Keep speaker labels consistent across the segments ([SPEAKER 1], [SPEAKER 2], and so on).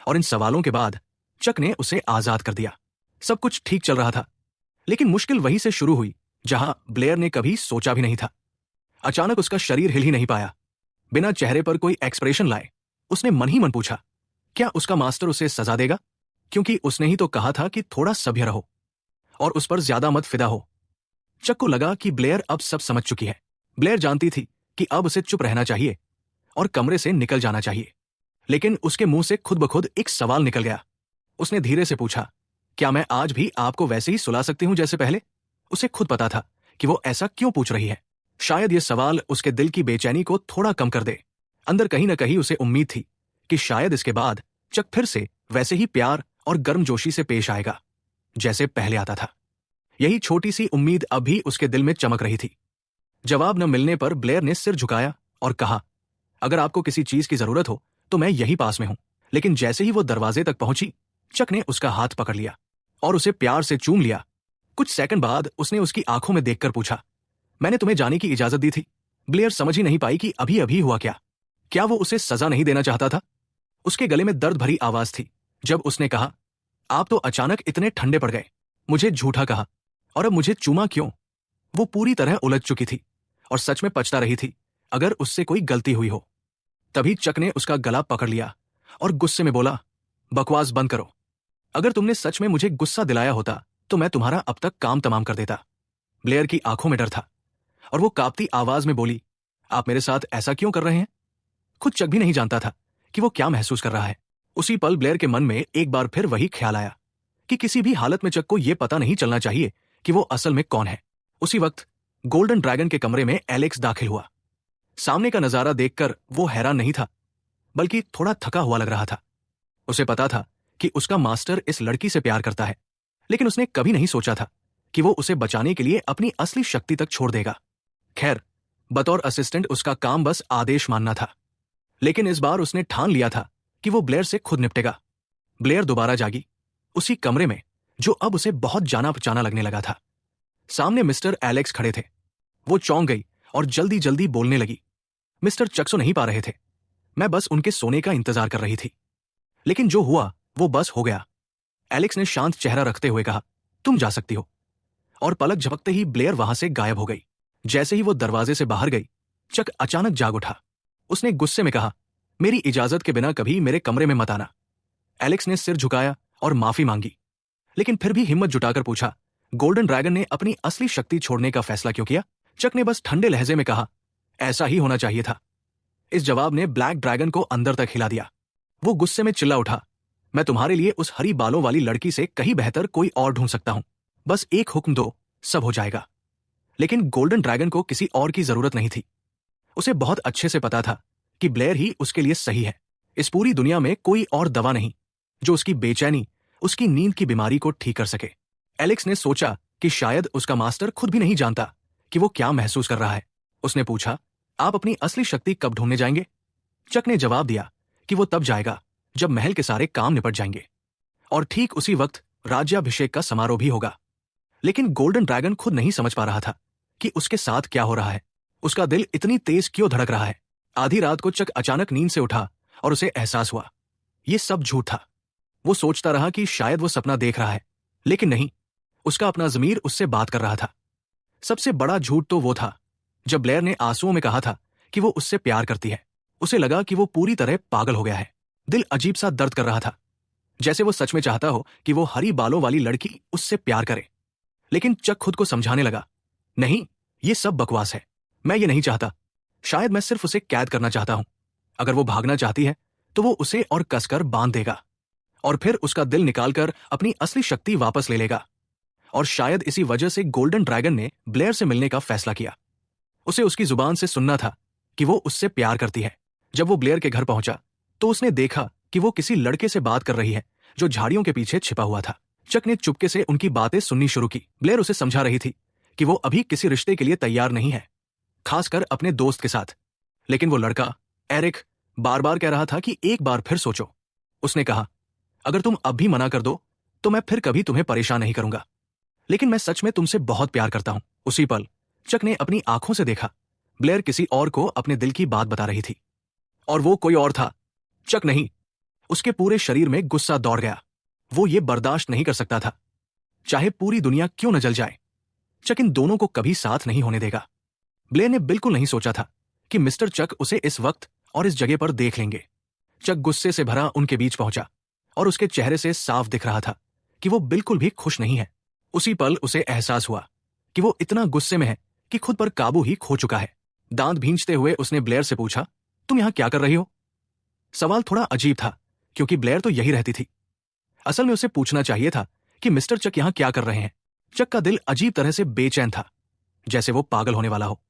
[SPEAKER 1] और इन सवालों के बाद चक ने उसे आजाद कर दिया। सब कुछ ठीक चल रहा था, लेकिन मुश्किल वहीं से शुरू हुई जहां ब्लेयर ने कभी सोचा भी नहीं था। अचानक उसका शरीर हिल ही नहीं पाया। बिना चेहरे पर कोई एक्सप्रेशन लाए उसने मन ही मन पूछा, क्या उसका मास्टर उसे सजा देगा? क्योंकि उसने ही तो कहा था कि थोड़ा सभ्य रहो और उस पर ज्यादा मत फिदा हो। चक को लगा कि ब्लेयर अब सब समझ चुकी है। ब्लेयर जानती थी कि अब उसे चुप रहना चाहिए और कमरे से निकल जाना चाहिए, लेकिन उसके मुंह से खुद ब खुद एक सवाल निकल गया। उसने धीरे से पूछा, क्या मैं आज भी आपको वैसे ही सुला सकती हूं जैसे पहले? उसे खुद पता था कि वो ऐसा क्यों पूछ रही है। शायद ये सवाल उसके दिल की बेचैनी को थोड़ा कम कर दे। अंदर कहीं न कहीं उसे उम्मीद थी कि शायद इसके बाद चक फिर से वैसे ही प्यार और गर्मजोशी से पेश आएगा जैसे पहले आता था। यही छोटी सी उम्मीद अब भी उसके दिल में चमक रही थी। जवाब न मिलने पर ब्लेयर ने सिर झुकाया और कहा, अगर आपको किसी चीज की जरूरत हो तो मैं यही पास में हूं। लेकिन जैसे ही वो दरवाजे तक पहुंची, चक ने उसका हाथ पकड़ लिया और उसे प्यार से चूम लिया। कुछ सेकंड बाद उसने उसकी आंखों में देखकर पूछा, मैंने तुम्हें जाने की इजाजत दी थी? ब्लेयर समझ ही नहीं पाई कि अभी अभी हुआ क्या। क्या वो उसे सजा नहीं देना चाहता था? उसके गले में दर्द भरी आवाज थी जब उसने कहा, आप तो अचानक इतने ठंडे पड़ गए। मुझे झूठा कहा और अब मुझे चूमा क्यों? वो पूरी तरह उलझ चुकी थी और सच में पछता रही थी अगर उससे कोई गलती हुई हो। तभी चक ने उसका गला पकड़ लिया और गुस्से में बोला, बकवास बंद करो। अगर तुमने सच में मुझे गुस्सा दिलाया होता तो मैं तुम्हारा अब तक काम तमाम कर देता। ब्लेयर की आंखों में डर था और वो कांपती आवाज में बोली, आप मेरे साथ ऐसा क्यों कर रहे हैं? खुद चक भी नहीं जानता था कि वो क्या महसूस कर रहा है। उसी पल ब्लेयर के मन में एक बार फिर वही ख्याल आया कि किसी भी हालत में चक को यह पता नहीं चलना चाहिए कि वो असल में कौन है। उसी वक्त गोल्डन ड्रैगन के कमरे में एलेक्स दाखिल हुआ। सामने का नजारा देखकर वो हैरान नहीं था, बल्कि थोड़ा थका हुआ लग रहा था। उसे पता था कि उसका मास्टर इस लड़की से प्यार करता है, लेकिन उसने कभी नहीं सोचा था कि वो उसे बचाने के लिए अपनी असली शक्ति तक छोड़ देगा। खैर, बतौर असिस्टेंट उसका काम बस आदेश मानना था, लेकिन इस बार उसने ठान लिया था कि वो ब्लेयर से खुद निपटेगा। ब्लेयर दोबारा जागी, उसी कमरे में जो अब उसे बहुत जाना पहचाना लगने लगा था। सामने मिस्टर एलेक्स खड़े थे। वो चौंक गई और जल्दी जल्दी बोलने लगी, मिस्टर चक सो नहीं पा रहे थे। मैं बस उनके सोने का इंतजार कर रही थी, लेकिन जो हुआ वो बस हो गया। एलेक्स ने शांत चेहरा रखते हुए कहा, तुम जा सकती हो। और पलक झपकते ही ब्लेयर वहां से गायब हो गई। जैसे ही वो दरवाजे से बाहर गई, चक अचानक जाग उठा। उसने गुस्से में कहा, मेरी इजाजत के बिना कभी मेरे कमरे में मत आना। एलेक्स ने सिर झुकाया और माफी मांगी, लेकिन फिर भी हिम्मत जुटाकर पूछा, गोल्डन ड्रैगन ने अपनी असली शक्ति छोड़ने का फैसला क्यों किया? चक ने बस ठंडे लहजे में कहा, ऐसा ही होना चाहिए था। इस जवाब ने ब्लैक ड्रैगन को अंदर तक हिला दिया। वो गुस्से में चिल्ला उठा, मैं तुम्हारे लिए उस हरी बालों वाली लड़की से कहीं बेहतर कोई और ढूंढ सकता हूं। बस एक हुक्म दो, सब हो जाएगा। लेकिन गोल्डन ड्रैगन को किसी और की जरूरत नहीं थी। उसे बहुत अच्छे से पता था कि ब्लेयर ही उसके लिए सही है। इस पूरी दुनिया में कोई और दवा नहीं जो उसकी बेचैनी, उसकी नींद की बीमारी को ठीक कर सके। एलेक्स ने सोचा कि शायद उसका मास्टर खुद भी नहीं जानता कि वो क्या महसूस कर रहा है। उसने पूछा, आप अपनी असली शक्ति कब ढूंढने जाएंगे? चक ने जवाब दिया कि वो तब जाएगा जब महल के सारे काम निपट जाएंगे और ठीक उसी वक्त राज्याभिषेक का समारोह भी होगा। लेकिन गोल्डन ड्रैगन खुद नहीं समझ पा रहा था कि उसके साथ क्या हो रहा है। उसका दिल इतनी तेज क्यों धड़क रहा है? आधी रात को चक अचानक नींद से उठा और उसे एहसास हुआ ये सब झूठ था। वो सोचता रहा कि शायद वो सपना देख रहा है, लेकिन नहीं, उसका अपना ज़मीर उससे बात कर रहा था। सबसे बड़ा झूठ तो वो था जब ब्लेयर ने आंसुओं में कहा था कि वो उससे प्यार करती है। उसे लगा कि वो पूरी तरह पागल हो गया है। दिल अजीब सा दर्द कर रहा था, जैसे वो सच में चाहता हो कि वो हरी बालों वाली लड़की उससे प्यार करे। लेकिन चक खुद को समझाने लगा, नहीं, ये सब बकवास है। मैं ये नहीं चाहता। शायद मैं सिर्फ उसे कैद करना चाहता हूं। अगर वो भागना चाहती है तो वो उसे और कसकर बांध देगा और फिर उसका दिल निकालकर अपनी असली शक्ति वापस ले लेगा। और शायद इसी वजह से गोल्डन ड्रैगन ने ब्लेयर से मिलने का फैसला किया। उसे उसकी जुबान से सुनना था कि वो उससे प्यार करती है। जब वो ब्लेयर के घर पहुंचा तो उसने देखा कि वो किसी लड़के से बात कर रही है जो झाड़ियों के पीछे छिपा हुआ था। चक ने चुपके से उनकी बातें सुननी शुरू की। ब्लेयर उसे समझा रही थी कि वो अभी किसी रिश्ते के लिए तैयार नहीं है, खासकर अपने दोस्त के साथ। लेकिन वो लड़का एरिक बार बार कह रहा था कि एक बार फिर सोचो। उसने कहा, अगर तुम अब भी मना कर दो तो मैं फिर कभी तुम्हें परेशान नहीं करूंगा, लेकिन मैं सच में तुमसे बहुत प्यार करता हूं। उसी पल चक ने अपनी आंखों से देखा, ब्लेयर किसी और को अपने दिल की बात बता रही थी। और वो कोई और था, चक नहीं, उसके पूरे शरीर में गुस्सा दौड़ गया। वो ये बर्दाश्त नहीं कर सकता था, चाहे पूरी दुनिया क्यों न जल जाए, चक इन दोनों को कभी साथ नहीं होने देगा। ब्लेयर ने बिल्कुल नहीं सोचा था कि मिस्टर चक उसे इस वक्त और इस जगह पर देख लेंगे। चक गुस्से से भरा उनके बीच पहुंचा और उसके चेहरे से साफ दिख रहा था कि वो बिल्कुल भी खुश नहीं है। उसी पल उसे एहसास हुआ कि वो इतना गुस्से में है कि खुद पर काबू ही खो चुका है। दांत भींचते हुए उसने ब्लेयर से पूछा, तुम यहां क्या कर रही हो? सवाल थोड़ा अजीब था क्योंकि ब्लेयर तो यही रहती थी। असल में उसे पूछना चाहिए था कि मिस्टर चक यहां क्या कर रहे हैं। चक का दिल अजीब तरह से बेचैन था, जैसे वो पागल होने वाला हो।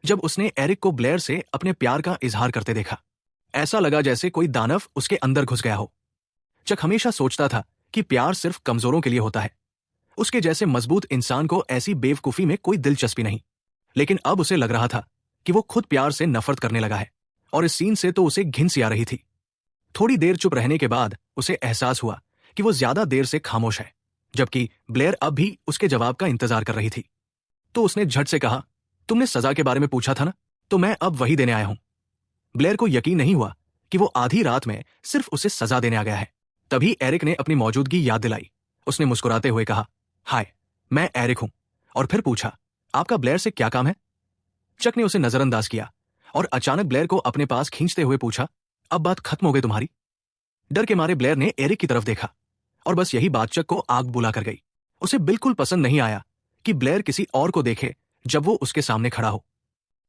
[SPEAKER 1] जब उसने एरिक को ब्लेयर से अपने प्यार का इजहार करते देखा, ऐसा लगा जैसे कोई दानव उसके अंदर घुस गया हो। चक हमेशा सोचता था कि प्यार सिर्फ कमजोरों के लिए होता है, उसके जैसे मजबूत इंसान को ऐसी बेवकूफी में कोई दिलचस्पी नहीं। लेकिन अब उसे लग रहा था कि वो खुद प्यार से नफरत करने लगा है, और इस सीन से तो उसे घिन सी आ रही थी। थोड़ी देर चुप रहने के बाद उसे एहसास हुआ कि वो ज्यादा देर से खामोश है, जबकि ब्लेयर अब भी उसके जवाब का इंतजार कर रही थी। तो उसने झट से कहा, तुमने सजा के बारे में पूछा था ना, तो मैं अब वही देने आया हूं। ब्लेयर को यकीन नहीं हुआ कि वो आधी रात में सिर्फ उसे सजा देने आ गया है। तभी एरिक ने अपनी मौजूदगी याद दिलाई। उसने मुस्कुराते हुए कहा, हाय, मैं एरिक हूं। और फिर पूछा, आपका ब्लेयर से क्या काम है? चक ने उसे नजरअंदाज किया और अचानक ब्लेयर को अपने पास खींचते हुए पूछा, अब बात खत्म हो गई तुम्हारी? डर के मारे ब्लेयर ने एरिक की तरफ देखा और बस यही बात चक को आग बुला कर गई। उसे बिल्कुल पसंद नहीं आया कि ब्लेयर किसी और को देखे जब वो उसके सामने खड़ा हो।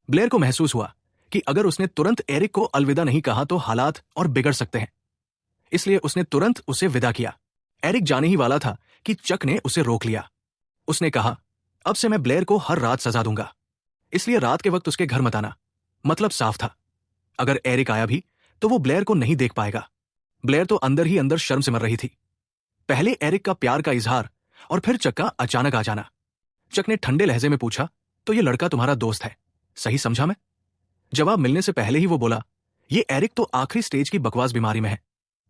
[SPEAKER 1] ब्लेयर को महसूस हुआ कि अगर उसने तुरंत एरिक को अलविदा नहीं कहा तो हालात और बिगड़ सकते हैं। इसलिए उसने तुरंत उसे विदा किया। एरिक जाने ही वाला था कि चक ने उसे रोक लिया। उसने कहा, अब से मैं ब्लेयर को हर रात सजा दूंगा, इसलिए रात के वक्त उसके घर मत आना। मतलब साफ था, अगर एरिक आया भी तो वो ब्लेयर को नहीं देख पाएगा। ब्लेयर तो अंदर ही अंदर शर्म से मर रही थी। पहले एरिक का प्यार का इजहार और फिर चक का अचानक आ जाना। चक ने ठंडे लहजे में पूछा, तो ये लड़का तुम्हारा दोस्त है, सही समझा मैं? जवाब मिलने से पहले ही वो बोला, ये एरिक तो आखिरी स्टेज की बकवास बीमारी में है।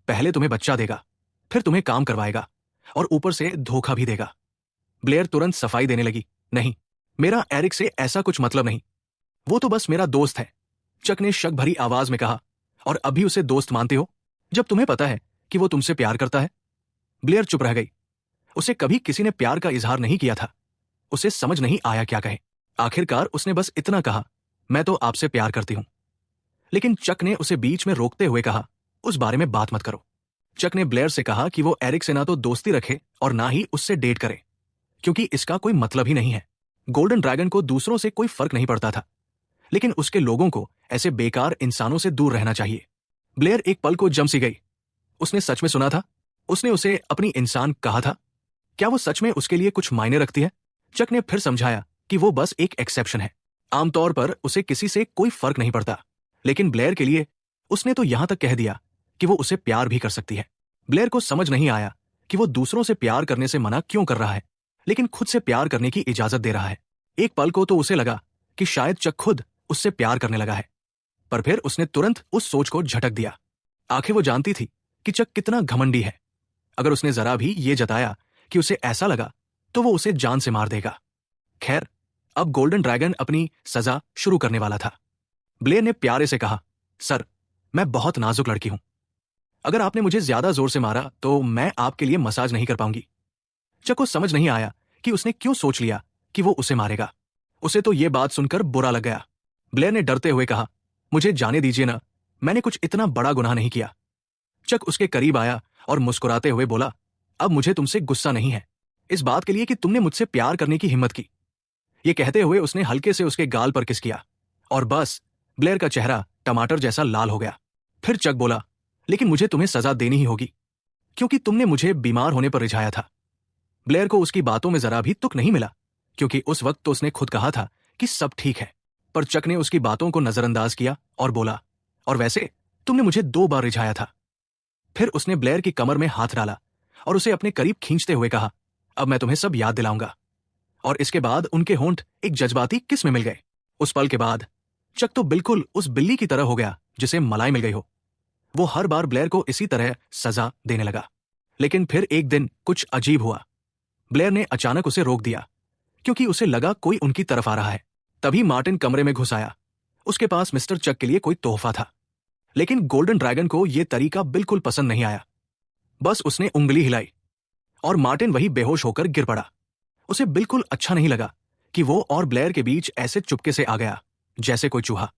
[SPEAKER 1] पहले तुम्हें बच्चा देगा, फिर तुम्हें काम करवाएगा और ऊपर से धोखा भी देगा। ब्लेयर तुरंत सफाई देने लगी, नहीं, मेरा एरिक से ऐसा कुछ मतलब नहीं, वो तो बस मेरा दोस्त है। चक ने शक भरी आवाज में कहा, और अभी उसे दोस्त मानते हो जब तुम्हें पता है कि वो तुमसे प्यार करता है? ब्लेयर चुप रह गई। उसे कभी किसी ने प्यार का इजहार नहीं किया था। उसे समझ नहीं आया क्या कहे। आखिरकार उसने बस इतना कहा, मैं तो आपसे प्यार करती हूं। लेकिन चक ने उसे बीच में रोकते हुए कहा, उस बारे में बात मत करो। चक ने ब्लेयर से कहा कि वो एरिक से ना तो दोस्ती रखे और ना ही उससे डेट करे, क्योंकि इसका कोई मतलब ही नहीं है। गोल्डन ड्रैगन को दूसरों से कोई फर्क नहीं पड़ता था, लेकिन उसके लोगों को ऐसे बेकार इंसानों से दूर रहना चाहिए। ब्लेयर एक पल को जम सी गई। उसने सच में सुना था? उसने उसे अपनी इंसान कहा था? क्या वो सच में उसके लिए कुछ मायने रखती है? चक ने फिर समझाया कि वो बस एक एक्सेप्शन है। आमतौर पर उसे किसी से कोई फर्क नहीं पड़ता, लेकिन ब्लेयर के लिए उसने तो यहां तक कह दिया कि वो उसे प्यार भी कर सकती है। ब्लेयर को समझ नहीं आया कि वो दूसरों से प्यार करने से मना क्यों कर रहा है, लेकिन खुद से प्यार करने की इजाजत दे रहा है। एक पल को तो उसे लगा कि शायद चक खुद उससे प्यार करने लगा है, पर फिर उसने तुरंत उस सोच को झटक दिया। आखिर वो जानती थी कि चक कितना घमंडी है। अगर उसने जरा भी ये जताया कि उसे ऐसा लगा तो वो उसे जान से मार देगा। खैर, अब गोल्डन ड्रैगन अपनी सजा शुरू करने वाला था। ब्लेयर ने प्यारे से कहा, सर, मैं बहुत नाजुक लड़की हूं। अगर आपने मुझे ज्यादा जोर से मारा तो मैं आपके लिए मसाज नहीं कर पाऊंगी। चक को समझ नहीं आया कि उसने क्यों सोच लिया कि वो उसे मारेगा। उसे तो ये बात सुनकर बुरा लग गया। ब्लेयर ने डरते हुए कहा, मुझे जाने दीजिए ना, मैंने कुछ इतना बड़ा गुनाह नहीं किया। चक उसके करीब आया और मुस्कुराते हुए बोला, अब मुझे तुमसे गुस्सा नहीं है, इस बात के लिए कि तुमने मुझसे प्यार करने की हिम्मत की। ये कहते हुए उसने हल्के से उसके गाल पर किस किया और बस ब्लेयर का चेहरा टमाटर जैसा लाल हो गया। फिर चक बोला, लेकिन मुझे तुम्हें सजा देनी ही होगी, क्योंकि तुमने मुझे बीमार होने पर रिझाया था। ब्लेयर को उसकी बातों में जरा भी तुक नहीं मिला, क्योंकि उस वक्त तो उसने खुद कहा था कि सब ठीक है। पर चक ने उसकी बातों को नजरअंदाज किया और बोला, और वैसे तुमने मुझे 2 बार रिझाया था। फिर उसने ब्लेयर की कमर में हाथ डाला और उसे अपने करीब खींचते हुए कहा, अब मैं तुम्हें सब याद दिलाऊंगा। और इसके बाद उनके होंठ एक जज्बाती किस में मिल गए। उस पल के बाद चक तो बिल्कुल उस बिल्ली की तरह हो गया जिसे मलाई मिल गई हो। वो हर बार ब्लेयर को इसी तरह सजा देने लगा। लेकिन फिर एक दिन कुछ अजीब हुआ। ब्लेयर ने अचानक उसे रोक दिया, क्योंकि उसे लगा कोई उनकी तरफ आ रहा है। तभी मार्टिन कमरे में घुस आया। उसके पास मिस्टर चक के लिए कोई तोहफा था। लेकिन गोल्डन ड्रैगन को यह तरीका बिल्कुल पसंद नहीं आया। बस उसने उंगली हिलाई और मार्टिन वही बेहोश होकर गिर पड़ा। उसे बिल्कुल अच्छा नहीं लगा कि वो और ब्लेयर के बीच ऐसे चुपके से आ गया, जैसे कोई चूहा।